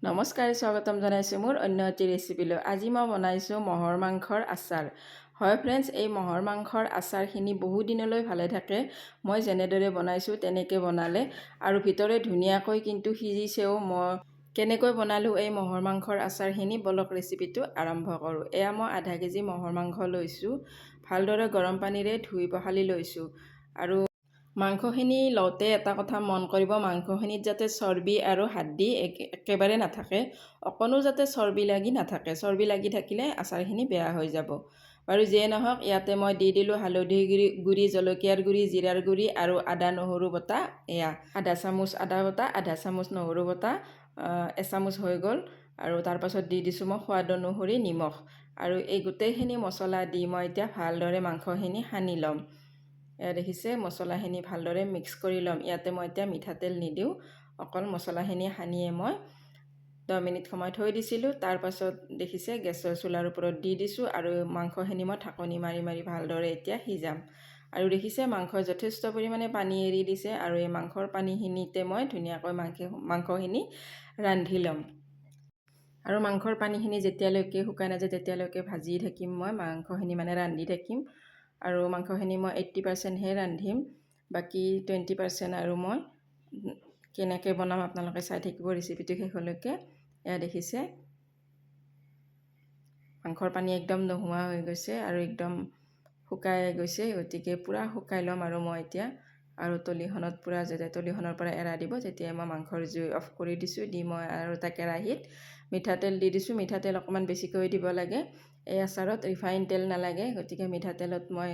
নমস্কাৰ, স্বাগতম জনাইছোঁ মোৰ অন্য এটি ৰেচিপিলৈ। আজি মই বনাইছোঁ মহৰ মাংসৰ আচাৰ। হয় ফ্ৰেণ্ডছ, এই মহৰ মাংসৰ আচাৰখিনি বহু দিনলৈ ভালে থাকে। মই যেনেদৰে বনাইছোঁ তেনেকৈ বনালে আৰু ভিতৰে ধুনীয়াকৈ কিন্তু সিজিছেও। মই কেনেকৈ বনালোঁ এই মহৰ মাংসৰ আচাৰখিনি, বলক ৰেচিপিটো আৰম্ভ কৰোঁ। এয়া মই আধা কেজি মহৰ মাংস লৈছোঁ। ভালদৰে গৰম পানীৰে ধুই পখালি লৈছোঁ। আৰু মাংসখিনি লওঁতে এটা কথা মন কৰিব, মাংসখিনিত যাতে চৰ্বি আৰু হাড্ডি একেবাৰে নাথাকে, অকণো যাতে চৰ্বি লাগি নাথাকে। চৰ্বি লাগি থাকিলে আচাৰখিনি বেয়া হৈ যাব। বাৰু যিয়ে নহওক, ইয়াতে মই দি দিলোঁ হালধি গুড়ি, জলকীয়াৰ গুড়ি, জিৰাৰ গুড়ি আৰু আদা নহৰু বটা। এয়া আধা চামুচ আদা বটা, আধা চামুচ নহৰু বটা, এচামুচ হৈ গ'ল। আৰু তাৰপাছত দি দিছোঁ মই সোৱাদ অনুসৰি নিমখ। আৰু এই গোটেইখিনি মছলা দি মই এতিয়া ভালদৰে মাংসখিনি সানি ল'ম। এয়া দেখিছে, মছলাখিনি ভালদৰে মিক্স কৰি ল'ম। ইয়াতে মই এতিয়া মিঠাতেল নিদিওঁ, অকল মছলাখিনি সানিয়ে মই 10 মিনিট সময় থৈ দিছিলোঁ। তাৰপাছত দেখিছে গেছৰ চুলাৰ ওপৰত দি দিছোঁ আৰু মাংসখিনি মই ঢাকনি মাৰি মাৰি ভালদৰে এতিয়া সিজাম। আৰু দেখিছে মাংসই যথেষ্ট পৰিমাণে পানী এৰি দিছে আৰু এই মাংসৰ পানীখিনিতে মই ধুনীয়াকৈ মাংসখিনি ৰান্ধি ল'ম। আৰু মাংসৰ পানীখিনি যেতিয়ালৈকে শুকাই নাযায় তেতিয়ালৈকে ভাজি থাকিম, মই মাংসখিনি ৰান্ধি থাকিম। আৰু মাংসখিনি মই 80%হে ৰান্ধিম, বাকী 20% আৰু মই কেনেকৈ বনাম আপোনালোকে চাই থাকিব ৰেচিপিটো শেষলৈকে। এয়া দেখিছে মাংসৰ পানী একদম নোহোৱা হৈ গৈছে আৰু একদম শুকাই গৈছে। গতিকে পূৰা শুকাই ল'ম আৰু মই এতিয়া। আৰু তলিখনত পূৰা যেতিয়া তলিখনৰ পৰা এৰা দিব, তেতিয়াই মই মাংসৰ জুই অফ কৰি দিছোঁ। দি মই আৰু এটা কেৰাহীত মিঠাতেল দি দিছোঁ। মিঠাতেল অকণমান বেছিকৈ দিব লাগে, এই আচাৰত ৰিফাইন তেল নালাগে। গতিকে মিঠাতেলত মই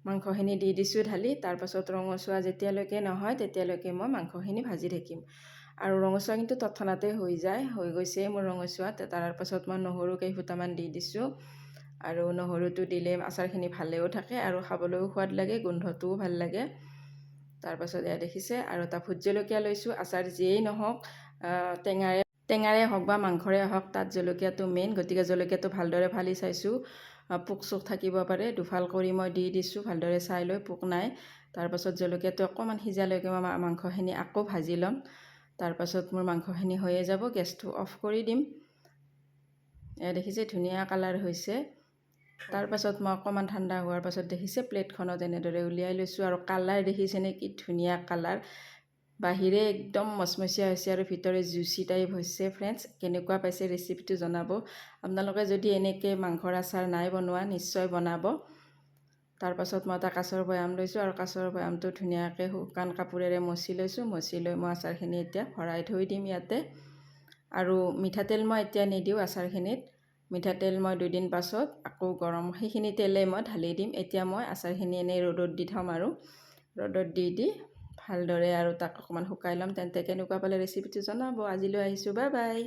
মাংসখিনি দি দিছোঁ ঢালি। তাৰপাছত ৰঙচুৱা যেতিয়ালৈকে নহয় তেতিয়ালৈকে মই মাংসখিনি ভাজি থাকিম। আৰু ৰঙচুৱা কিন্তু তৎক্ষণাতে হৈ যায়, হৈ গৈছে মোৰ ৰঙচুৱা। তাৰপাছত মই নহৰু কেইফুটামান দি দিছোঁ। আৰু নহৰুটো দিলে আচাৰখিনি ভালেও থাকে আৰু খাবলৈও সোৱাদ লাগে, গোন্ধটোও ভাল লাগে। তাৰপাছত এয়া দেখিছে আৰু এটা ভোট জলকীয়া লৈছোঁ। আচাৰ যিয়েই নহওক, টেঙাৰে হওক বা মাংসৰে হওক, তাত জলকীয়াটো মেইন। গতিকে জলকীয়াটো ভালদৰে ফালি চাইছোঁ, পোক চোক থাকিব পাৰে। দুফাল কৰি মই দি দিছোঁ, ভালদৰে চাই লৈ পোক নাই। তাৰপাছত জলকীয়াটো অকণমান সিজালৈকে মই মাংসখিনি আকৌ ভাজি ল'ম। তাৰপাছত মোৰ মাংসখিনি হৈয়ে যাব, গেছটো অফ কৰি দিম। এয়া দেখিছে ধুনীয়া কালাৰ হৈছে। তাৰপাছত মই অকণমান ঠাণ্ডা হোৱাৰ পাছত দেখিছে প্লেটখনত এনেদৰে উলিয়াই লৈছোঁ। আৰু কালাৰ দেখিছেনে কি ধুনীয়া কালাৰ, বাহিৰে একদম মচমচীয়া হৈছে আৰু ভিতৰে জুচি টাইপ হৈছে। ফ্ৰেণ্ডছ, কেনেকুৱা পাইছে ৰেচিপিটো জনাব। আপোনালোকে যদি এনেকৈ মাংসৰ আচাৰ নাই বনোৱা, নিশ্চয় বনাব। তাৰপাছত মই এটা কাঁচৰ বৈয়াম লৈছোঁ আৰু কাঁচৰ বৈয়ামটো ধুনীয়াকৈ শুকান কাপোৰেৰে মচি লৈছোঁ। মচি লৈ মই আচাৰখিনি এতিয়া ভৰাই থৈ দিম ইয়াতে। আৰু মিঠাতেল মই এতিয়া নিদিওঁ আচাৰখিনিত। মিঠাতেল মই 2 দিন পাছত আকৌ গৰম সেইখিনি তেলে মই ঢালি দিম। এতিয়া মই আচাৰখিনি এনেই ৰ'দত দি থ'ম আৰু ৰ'দত দি ভালদৰে আৰু তাক অকণমান শুকাই ল'ম। তেন্তে কেনেকুৱা পালে ৰেচিপিটো জনাব। আজিলৈ আহিছোঁ, বাই বাই।